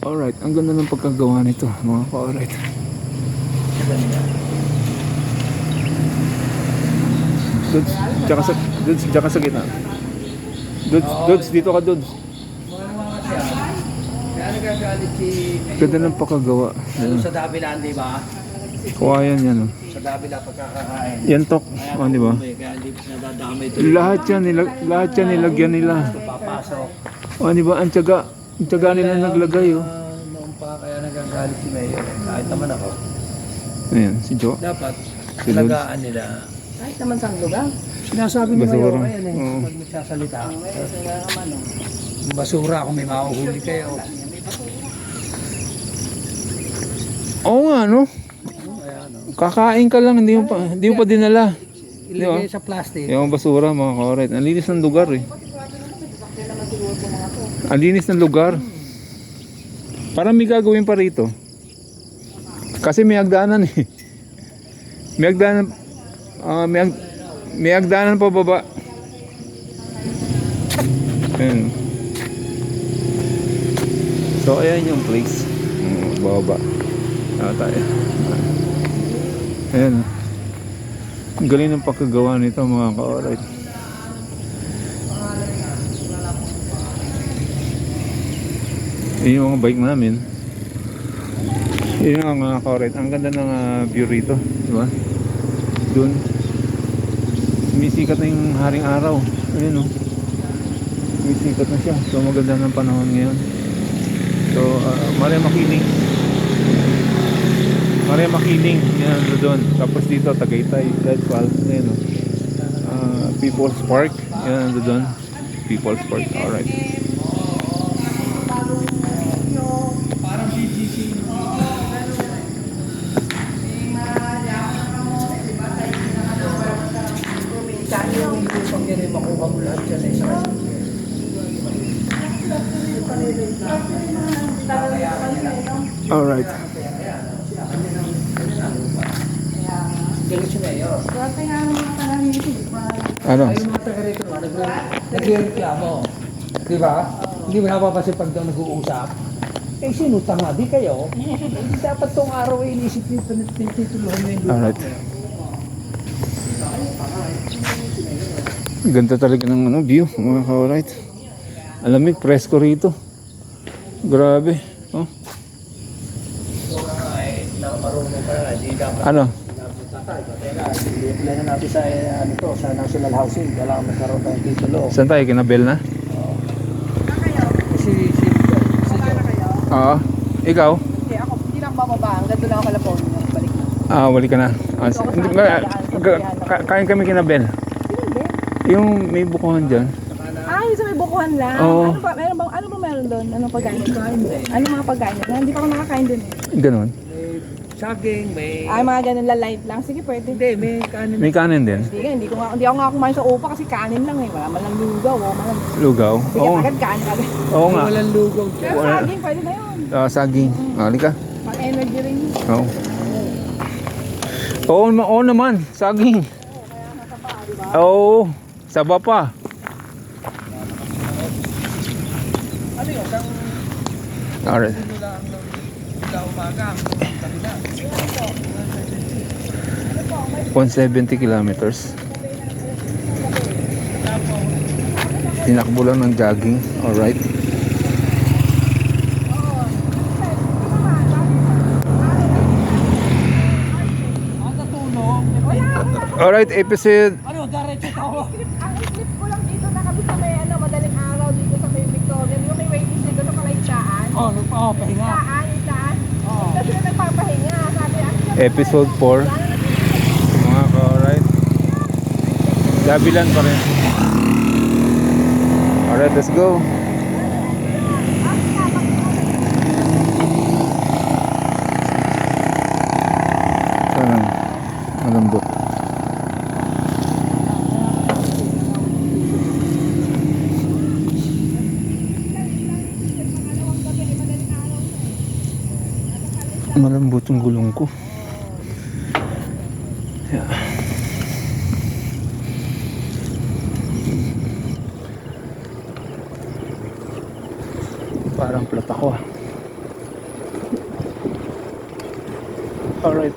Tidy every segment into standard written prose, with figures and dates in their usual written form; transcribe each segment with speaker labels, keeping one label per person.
Speaker 1: Alright, ang ganda ng pagkagawa nito mga ka-alright. Dudes, tsaka sa gitna. Dudes, dito ka Dudes.
Speaker 2: Kaya nagagalit si
Speaker 1: Ganda ng pagkagawa.
Speaker 2: Lalo sa Dabilan, di ba?
Speaker 1: Kawayan yan oh.
Speaker 2: Sa Dabilan pagkakakain.
Speaker 1: Yan tok, oh, di ba?
Speaker 2: Kaya hindi nadadamay ito.
Speaker 1: Lahat yan nilagyan nila.
Speaker 2: Papasok.
Speaker 1: Oh, di ba? Ang tiyaga nila naglagay oh.
Speaker 2: Noon pa kaya nagagalit si Mayor. Kahit naman ako.
Speaker 1: Ayan, si Joe.
Speaker 2: Dapat,
Speaker 1: Si Lods.
Speaker 2: alagaan nila.
Speaker 3: Kahit naman sa lugar.
Speaker 2: Sinasabi ni
Speaker 1: Basura.
Speaker 2: Mayor, ayan eh,
Speaker 1: Oo.
Speaker 2: pag nagsasalita. Yung basura, kung may mahuhuli kayo.
Speaker 1: Oo nga no.
Speaker 2: Ayan, no?
Speaker 1: Kakain ka lang, hindi mo pa dinala.
Speaker 2: Ilagay sa plastic.
Speaker 1: Yung basura mga ka-alright. Ang linis ng lugar eh. Ang linis ng lugar. Parang may gagawin pa rito. Kasi may hagdanan eh. May hagdanan. May hagdanan pa baba. Ayan. So ayan yung place. Baba. Tayo. Ayan. Ang galing ng pagkagawa nito mga ka-alright. Yun yung mga bike namin. Yun yung mga ka-alright. Ang ganda ng view rito. Diba? Doon. Sumisikat na yung haring araw. Ayun o. Sumisikat na siya. So maganda ng panahon ngayon. So Maria Makiling. Maria Makiling. Yan doon. Tapos dito Tagaytay. Red Falls. Ayun o. People's Park. Yan doon. People's Park. Alright.
Speaker 2: Parang BGC. Yung pang yan ay makuha mo lahat yan ay sa
Speaker 1: Alright.
Speaker 2: galing si Mayor.
Speaker 1: Ano?
Speaker 2: Ay, yung mga taga rito naman, nagre-reklamo. Di ba? Hindi mo napapansin pag daw nag-uusap. Eh, sinutang nga, di kayo. Hindi dapat tong araw ay inisip nito tituluhan mo yung lupa.
Speaker 1: Alright. Ganda talaga ng view mga ka-alright. Alamig, presko rito. Grabe. Oh.
Speaker 2: Ay, marunong ka, di dapat.
Speaker 1: Ano?
Speaker 2: I-apply na natin sa, sa National Housing. Kailangan magkaroon tayong titulo.
Speaker 1: Saan tayo? Kinabel na?
Speaker 2: Si
Speaker 1: Oo. Ikaw?
Speaker 3: Hindi ako, hindi na ako bababa. Hanggang doon ako kalapon. Balik na.
Speaker 1: Wali ka na. Kain kami kinabel. Yung may bukuhan dyan.
Speaker 3: Yung sa may bukuhan lang.
Speaker 1: Oo.
Speaker 3: Ano ba meron doon? Anong pagkain? Ano mga pagkain? Hindi pa ako nakakain doon eh.
Speaker 1: Ganon.
Speaker 2: saging, may...
Speaker 3: Mga ganun light lang. Sige, pwede.
Speaker 2: Hindi, may kanin.
Speaker 1: May kanin din.
Speaker 3: Hindi ako nga kumain sa upa kasi kanin lang eh. Wala man lang lugaw.
Speaker 1: Lugaw?
Speaker 3: Sige,
Speaker 1: Oo.
Speaker 3: agad kanin agad.
Speaker 1: Oo nga.
Speaker 2: Walang lugaw.
Speaker 3: Pero saging, pwede na yun.
Speaker 1: Saging. Halika.
Speaker 3: Pang energy rin yun.
Speaker 1: Oo. Oo naman. Saging. Oo. Saba pa.
Speaker 2: Ano yun?
Speaker 1: Alright.
Speaker 2: Umaga.
Speaker 1: 170 kilometers. Tinakbo lang ng jogging. Alright. Alright, episode.
Speaker 2: Ano, diretso tayo.
Speaker 3: Ang slip ko lang dito nakabit sa may madaling araw dito sa may Victoria. Yung may waiting dito sa Kalaytaan.
Speaker 2: Pahinga.
Speaker 3: Taan. Kasi na nagpapahinga. Sabi,
Speaker 1: Episode 4. Mga ka-alright. Dabilan pa rin. Alright, let's go. Parang malambot. Malambot yung gulong ko. Yeah. Parang plat ako ah. Alright.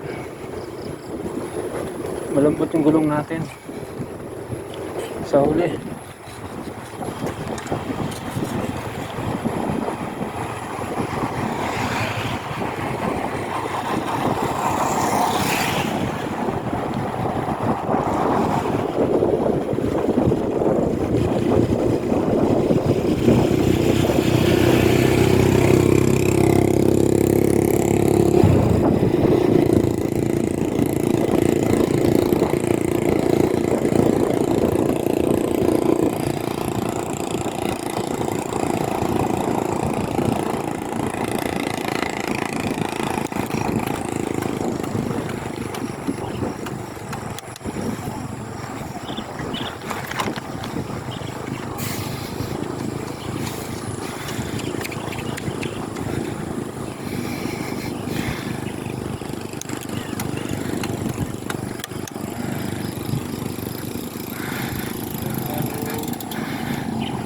Speaker 1: Malambot yung gulong natin. Sa huli.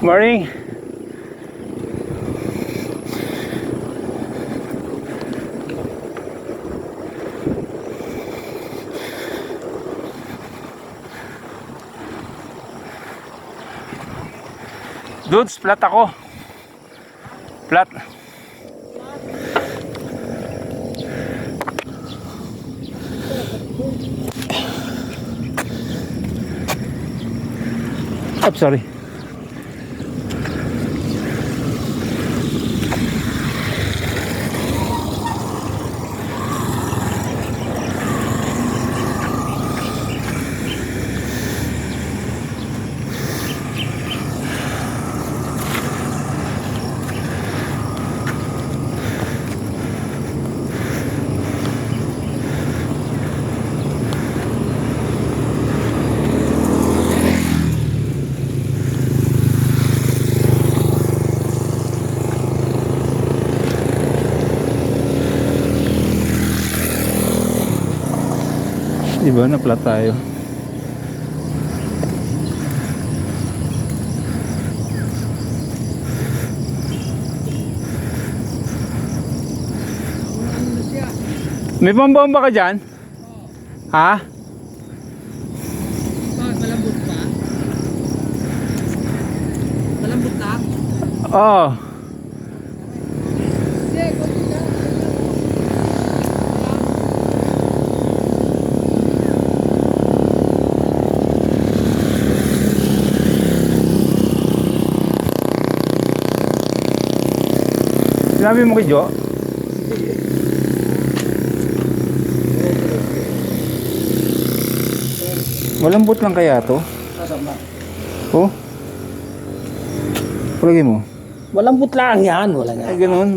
Speaker 1: Morning. Dudes, flat ako. Flat. Up, sorry. Diba, na-flat tayo. May pambomba ka dyan? Ha?
Speaker 2: Malambot pa? Malambot na?
Speaker 1: Oo. Sinabi mo kay Jo? Malambot lang kaya to? Oh? Palagay mo?
Speaker 2: Malambot lang yan, wala nga.
Speaker 1: Ay, ganun.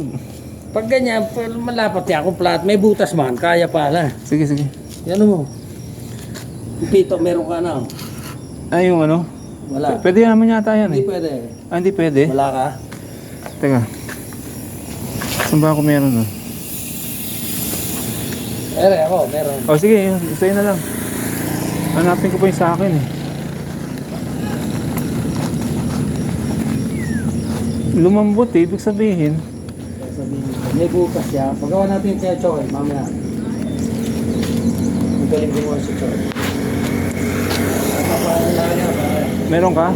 Speaker 2: Pag ganyan, malapat yan kung plat, may butas man, kaya pala.
Speaker 1: Sige, sige.
Speaker 2: Yan mo. Pito, meron ka na.
Speaker 1: Ay, yung ano?
Speaker 2: Wala.
Speaker 1: Pwede naman yata yan
Speaker 2: Hindi
Speaker 1: eh.
Speaker 2: pwede.
Speaker 1: Ah, hindi pwede?
Speaker 2: Wala ka.
Speaker 1: Teka. Saan ba ako meron nun?
Speaker 2: Ako, meron.
Speaker 1: O sige, yun. Isa yun na lang. Hanapin ko pa yung sa akin eh. Lumambot eh, ibig sabihin.
Speaker 2: Sabihin ko, may bukas siya. Pagawa natin yung kaya Choy, mamaya. Magaling gumawa si Choy.
Speaker 1: Meron ka?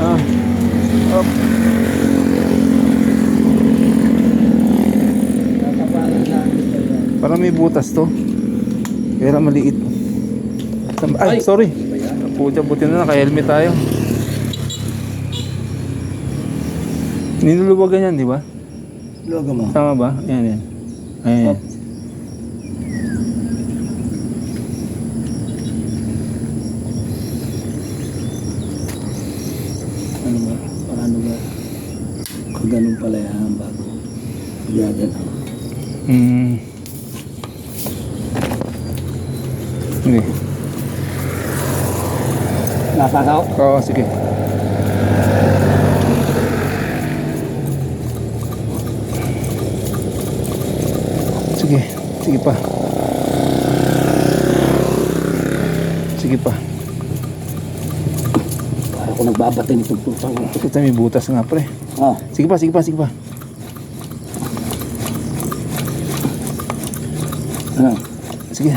Speaker 1: Ah. Oh. Parang may butas to. Kaya lang maliit. Ay, sorry. Pucha, buti na naka-helmet tayo. Ninuluwagan yan, di ba?
Speaker 2: Logo mo.
Speaker 1: Tama ba? Ayan, yan. Ayan.
Speaker 2: Ano ba? Paano ba? Kung ganun pala yan bago. Gagan ako.
Speaker 1: Hindi.
Speaker 2: Napakaw?
Speaker 1: Oo, sige. Sige, sige pa. Sige pa.
Speaker 2: Para ko nagbabati nitong putang.
Speaker 1: Kita may butas nga pre.
Speaker 2: Oh.
Speaker 1: Sige pa, sige pa, sige pa.
Speaker 2: Ano?
Speaker 1: Sige.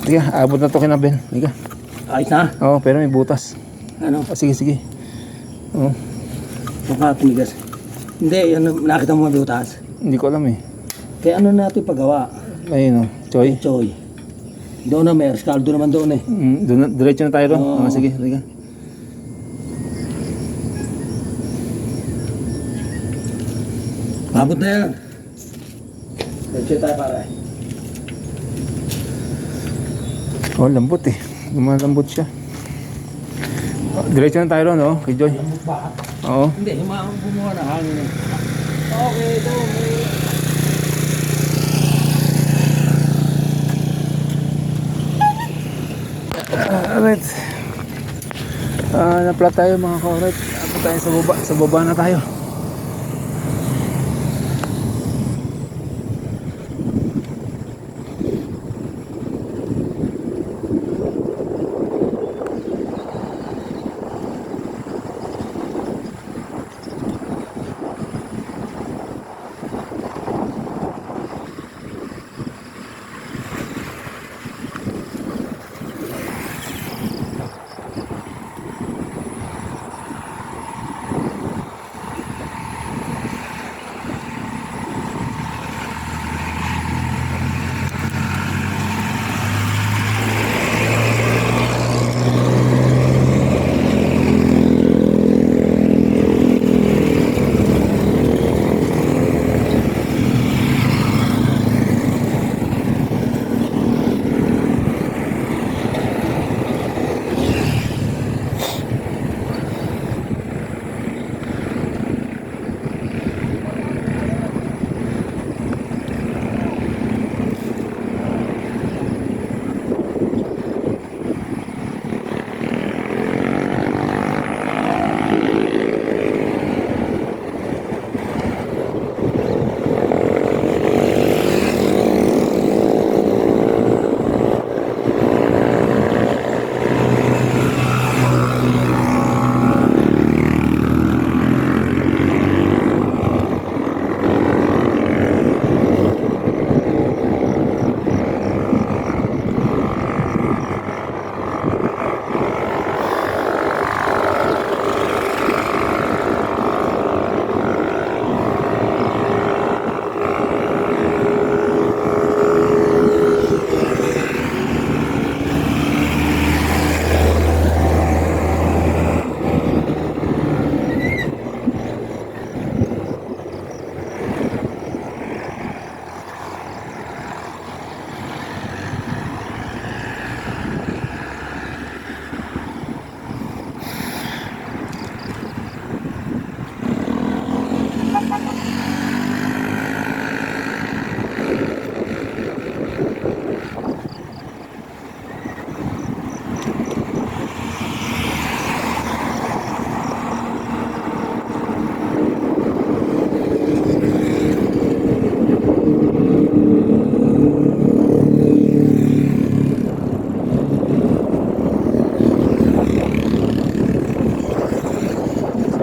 Speaker 1: Sige, abot na to kina Ben. Liga.
Speaker 2: Ayos na?
Speaker 1: Oo, pero may butas.
Speaker 2: Ano?
Speaker 1: Sige, sige. Oo,
Speaker 2: Baka tumigas. Hindi, ano, nakita mo mga butas.
Speaker 1: hindi ko alam eh.
Speaker 2: Kaya ano natin paggawa?
Speaker 1: Ayun o, Choy.
Speaker 2: Choy. Doon na, may eskaldo naman doon eh.
Speaker 1: Doon na, diretso na tayo ron.
Speaker 2: Oo.
Speaker 1: Sige, liga.
Speaker 2: Abot na yan. Diretso tayo pare.
Speaker 1: Oh, lambot eh. Lumalambot siya. Diretso na tayo ron, oh, kay Joy.
Speaker 2: Lambot ba?
Speaker 1: Oo.
Speaker 2: Hindi, bumuha na hangin eh. Okay, ito.
Speaker 1: Alright. Naplat tayo mga ka-alright. Ako tayo sa baba. Sa baba na tayo.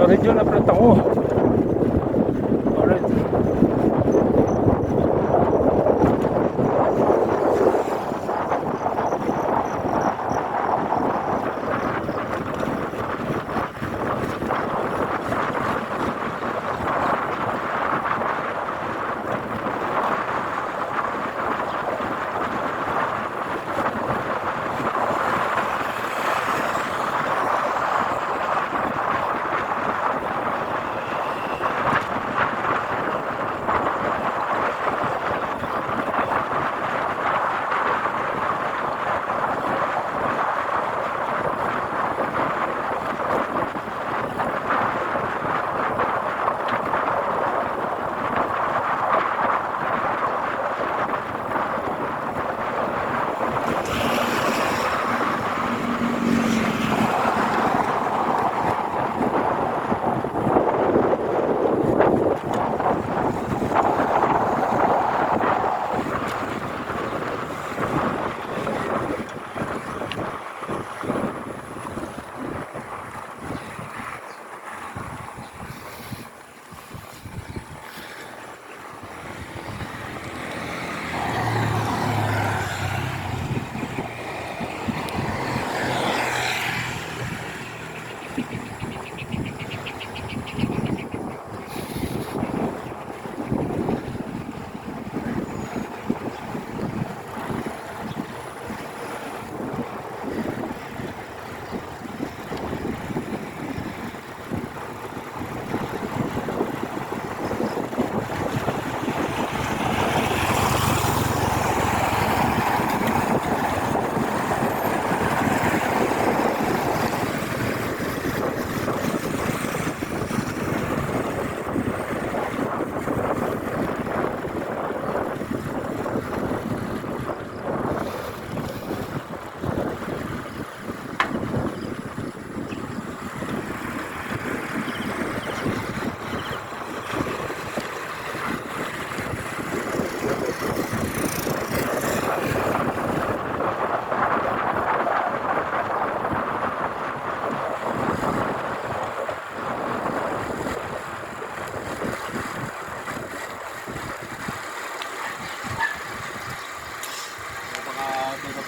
Speaker 1: Medyo naplat ako. Alright.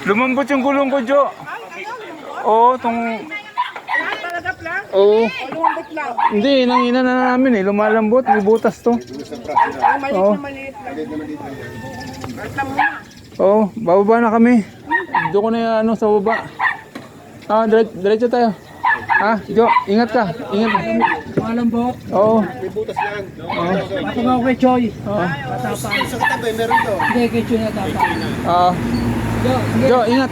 Speaker 1: Lumambot yung gulong ko, Jo. Oo, tong...
Speaker 3: Talaga lang?
Speaker 1: Oo.
Speaker 3: Lumambot lang.
Speaker 1: Hindi, ina na namin eh. Lumalambot, may butas to.
Speaker 3: Maliit
Speaker 1: Oo.
Speaker 3: na maliit lang. Alam mo na.
Speaker 1: Oo, bababa na kami. Doon ko na yung ano sa baba. Ah, diretso tayo. Ah, Jo, ingat ka. Ingat.
Speaker 2: Malambot.
Speaker 1: Oo.
Speaker 2: Ako nga kay Choy.
Speaker 1: Oo.
Speaker 2: Hindi, kay Choy na tata.
Speaker 1: Ah,
Speaker 2: Jo, sige.
Speaker 1: Jo, ingat.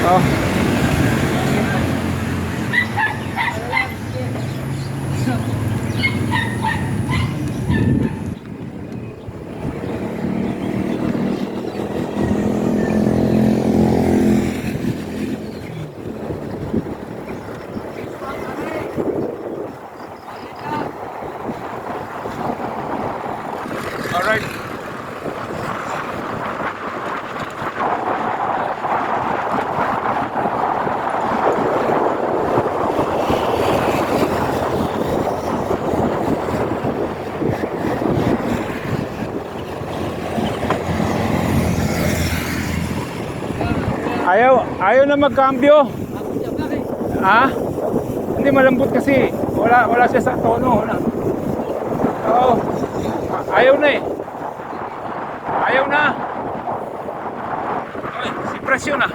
Speaker 1: Oh. All right. Ayaw na magkambyo. Ha? Hindi malambot kasi. Wala siya sa tono. Wala. Oo. Ayaw na eh. Ayaw na. Ay, si presyo na.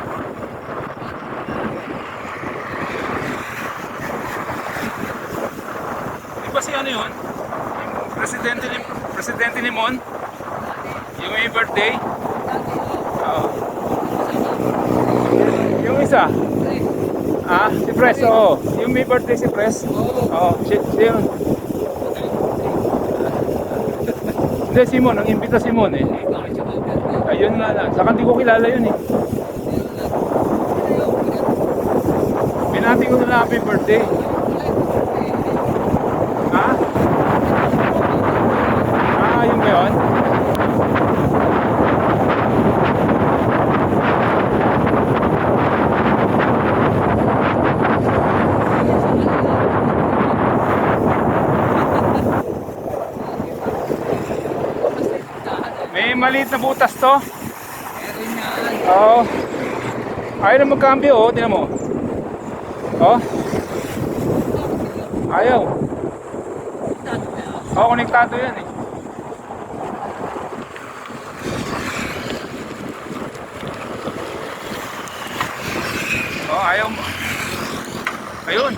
Speaker 1: Di ba si ano yun? Yung presidente ni Mon? Yung may birthday? Oo. Yung isa? Ah, si Pres, oo. Yung may birthday si Pres? Oo, siya yun. Hindi, Simon, ang imbita Simon eh. Ayun nga lang, saka hindi ko kilala yun eh. Binati ko na lang happy birthday. Ha? Ah, yun ba yun? May maliit na butas to. Oo. Ayaw na magkambyo, oh. Tingnan mo. Oh. Ayaw. Oo, konektado yan eh. Oh, ayaw mo. Ayun.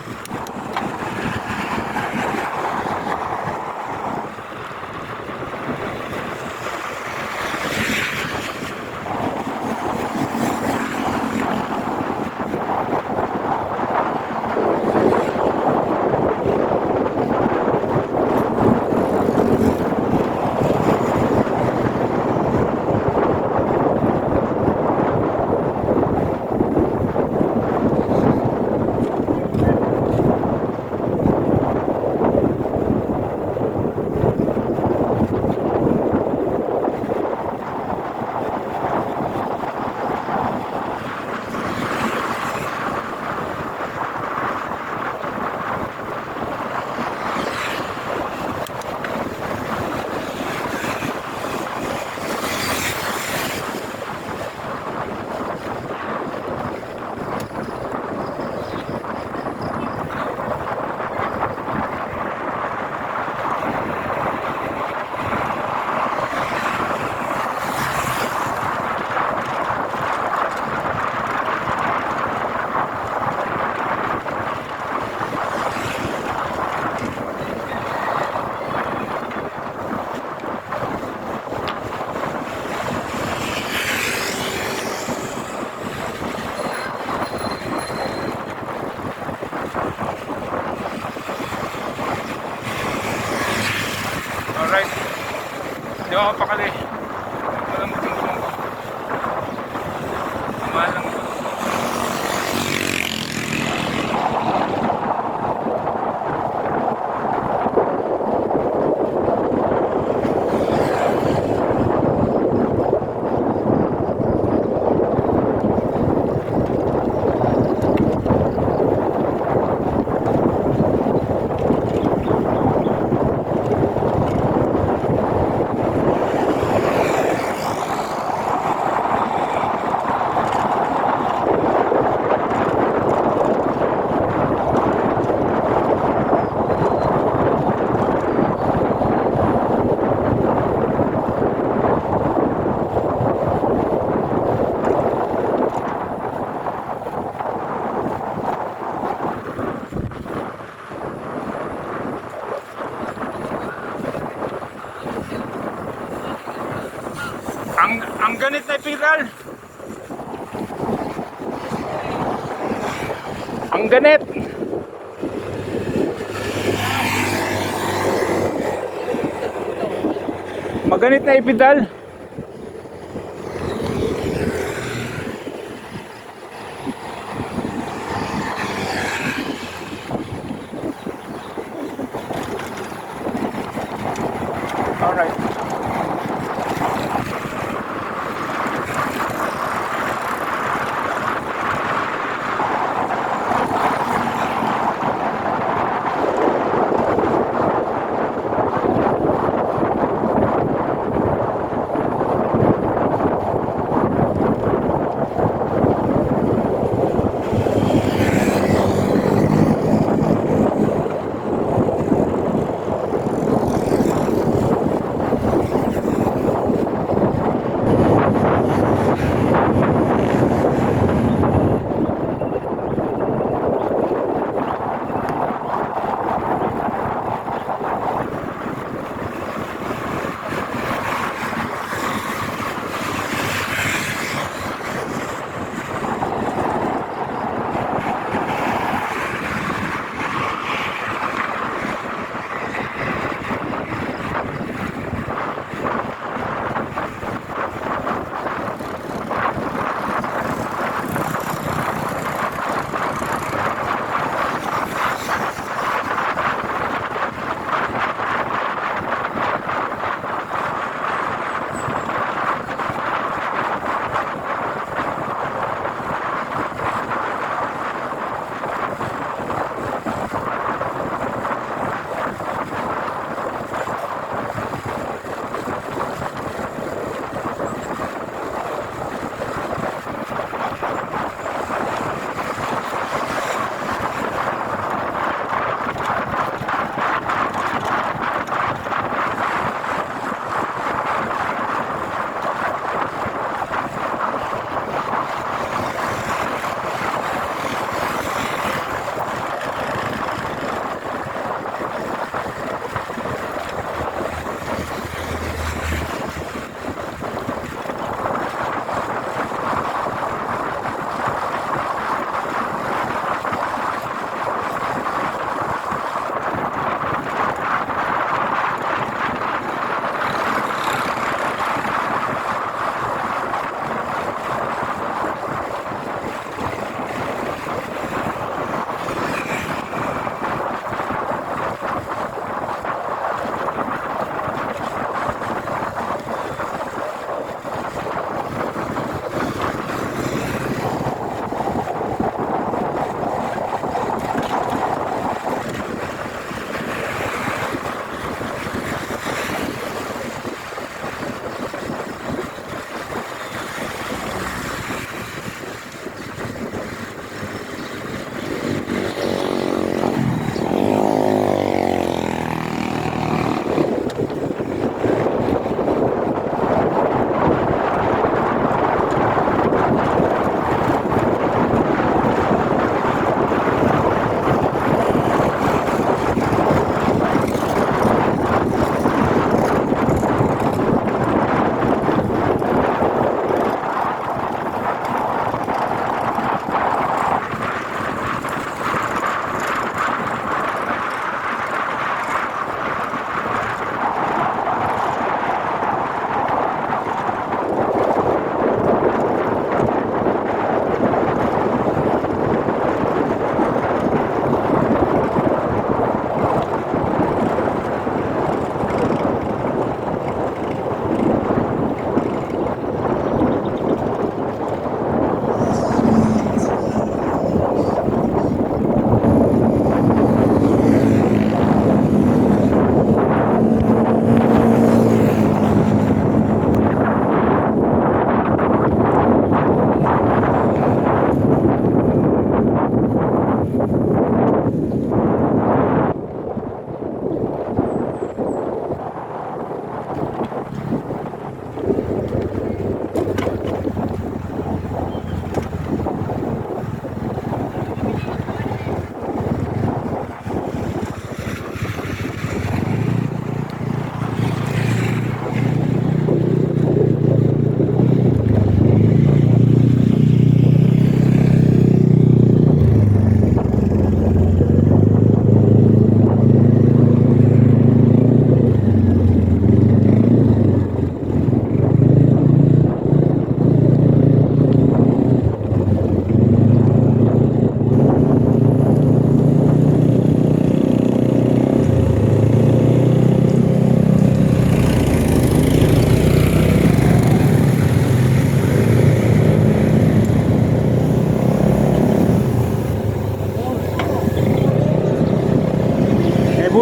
Speaker 1: Alright. Hindi ako pakali. Walang magtungtong ko. Mahal lang ito. Ang ganit na epidural. Ang ganit. Maganit na epidural. Alright.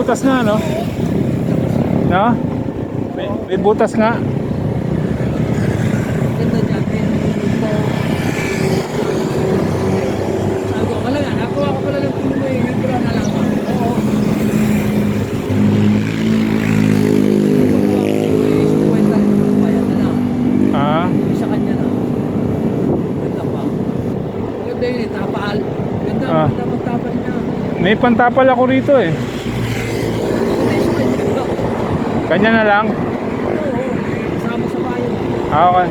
Speaker 1: butas nga, no? No? May butas nga.
Speaker 2: Ganda niya. Sabi ko, wala nga. Nakuha ko pala ng tumuloy. Ngayon ko lang nalaman. Oo.
Speaker 1: Ah,
Speaker 2: Sa kanya na. Ganda pa. Ganda yun eh. Tapal. Ganda.
Speaker 1: Ah.
Speaker 2: Ganda magtapal niya.
Speaker 1: may pantapal ako rito eh. Kanya na lang.
Speaker 2: Oo. Kasama sa bayan.
Speaker 1: Ah, okay.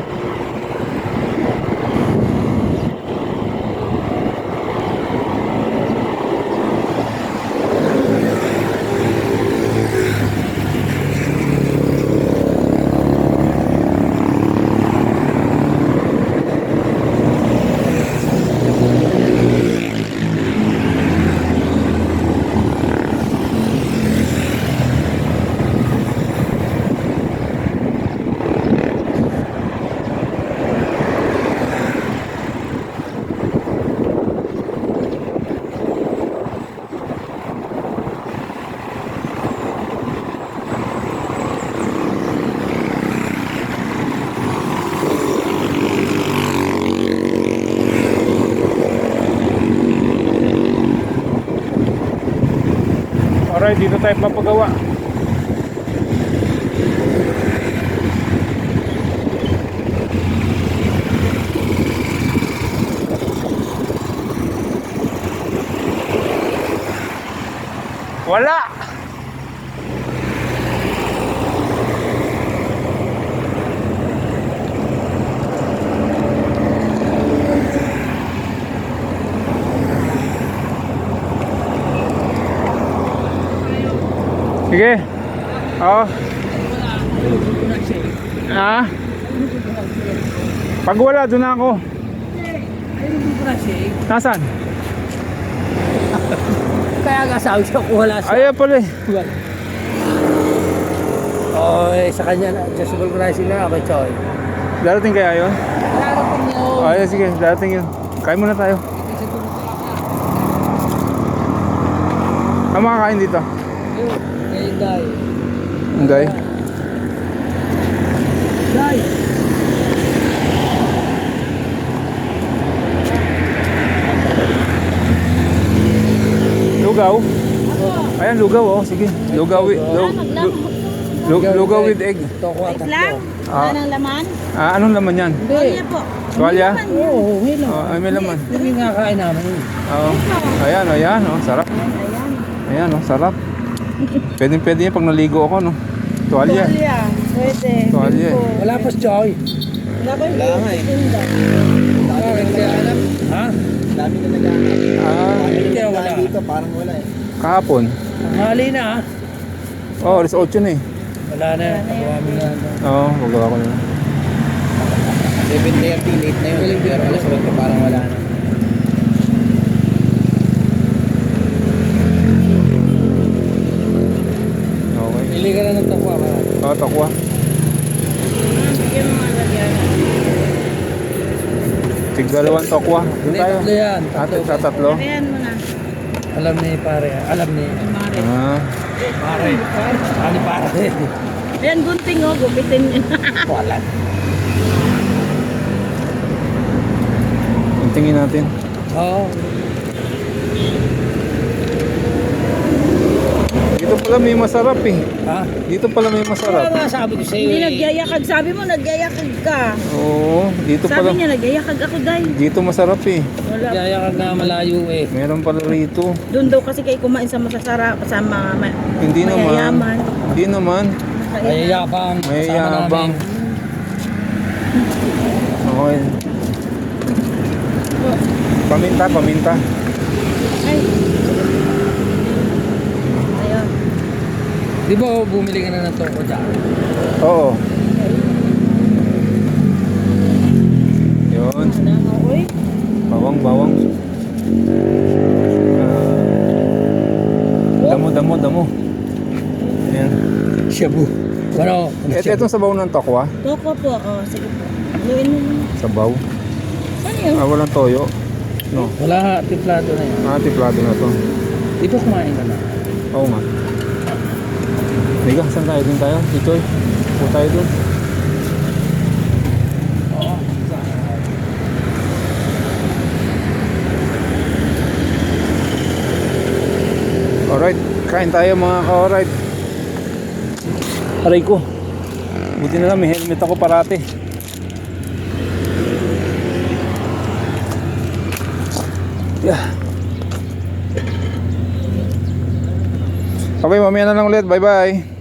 Speaker 1: Alright, dito tayo papagawa. Wala! Sige. Oo. Ah? Pag wala, doon na ako. Nasaan?
Speaker 2: Kaya nga sabi siya kung wala siya.
Speaker 1: Ayaw pala eh.
Speaker 2: Oo, sa kanya na. Adjustable pricing na kay Choy.
Speaker 1: Darating kaya yun?
Speaker 2: Darating yun.
Speaker 1: Ayaw, sige, darating yun. Kain muna tayo. Ang makakain dito?
Speaker 2: Hey, Day.
Speaker 1: Hindi.
Speaker 2: Day.
Speaker 1: Lugaw? Ayan, lugaw oh. Sige. Lugaw with, lugaw with egg.
Speaker 2: Tokwa
Speaker 3: Rice lang?
Speaker 1: Ah.
Speaker 3: Wala ng laman?
Speaker 1: Ah, anong laman yan?
Speaker 3: Olya po.
Speaker 1: Tuwalya?
Speaker 2: Oo, may
Speaker 1: Oh, ay, may laman.
Speaker 2: Hindi nga kain namin.
Speaker 1: Oo. Ayan, ayan. Oh, sarap. Ayan, oh, sarap. Pwede yan pag naligo ako, no? Tuwalya.
Speaker 3: Olya. Pwede.
Speaker 1: Tuwalya.
Speaker 2: Wala pa si Choy.
Speaker 3: Wala ba yung
Speaker 2: nga eh. Bakit kaya alam? Ha?
Speaker 4: Dami na nag-aanap.
Speaker 1: Ah,
Speaker 2: Kaya wala.
Speaker 4: Dito, parang wala eh.
Speaker 1: kahapon.
Speaker 2: Tanghali na ah.
Speaker 1: Oh, alas 8 na eh.
Speaker 2: Wala na. Magawa mo na.
Speaker 1: Oo, magawa ko na.
Speaker 4: 7:30, late na yun. Pero alas 8, parang wala na.
Speaker 1: Okay.
Speaker 2: Pili ka na ng tokwa ba?
Speaker 1: Oh, takwa.
Speaker 3: Bigyan mo nga lagyan.
Speaker 1: Tig dalawang takwa. Doon
Speaker 2: Hindi,
Speaker 1: tayo.
Speaker 2: tatlo yan.
Speaker 1: Ate, sa tatlo.
Speaker 3: Lagyan mo na.
Speaker 2: Alam ni pare. Alam ni
Speaker 3: Mare.
Speaker 1: Ah,
Speaker 2: pare. Ani pare.
Speaker 3: Ayan, gunting oh. Gupitin niya.
Speaker 2: Wala.
Speaker 1: tingin natin.
Speaker 2: Oo.
Speaker 1: Dito pala may masarap eh.
Speaker 2: Ha?
Speaker 1: Dito pala may
Speaker 2: Wala
Speaker 1: masarap.
Speaker 2: nga sabi ko sa'yo
Speaker 3: Hindi
Speaker 2: eh.
Speaker 3: nagyayakag. Sabi mo, nagyayakag ka.
Speaker 1: Oo, dito
Speaker 3: Sabi
Speaker 1: pala.
Speaker 3: niya, nagyayakag ako, day.
Speaker 1: Dito masarap eh.
Speaker 3: Wala.
Speaker 2: Kaya ka nga malayo eh.
Speaker 1: Meron pala rito.
Speaker 3: Doon daw kasi kayo kumain sa masasarap, sa mga
Speaker 1: Hindi naman.
Speaker 3: mayayaman.
Speaker 1: Hindi naman.
Speaker 2: May yabang.
Speaker 1: May
Speaker 2: kasama
Speaker 1: yabang.
Speaker 2: namin.
Speaker 1: Okay. Paminta, paminta.
Speaker 3: Ay. Ayun.
Speaker 2: Di ba bumili ka na ng toko dyan?
Speaker 1: Oo. Yun.
Speaker 3: Ano, oy?
Speaker 1: Bawang, bawang. Damo, damo, damo. Ayan.
Speaker 2: Shabu. Ano?
Speaker 1: Itong sabaw ng tokwa.
Speaker 3: Toko po. Oh, sige po. Haluin mo muna.
Speaker 1: Sabaw.
Speaker 3: Saan yun?
Speaker 1: Ah, walang toyo. No.
Speaker 2: Wala ha, timplado na yan.
Speaker 1: Ah, tiplado na to.
Speaker 2: Di ba kumain ka na?
Speaker 1: Oo nga. Liga, saan tayo? Doon tayo? Dito eh. Punta tayo doon. Alright, kain tayo mga ka-alright. Aray ko. Buti na lang may helmet ako parate. Yeah. Okay, mamaya na lang ulit. Bye bye.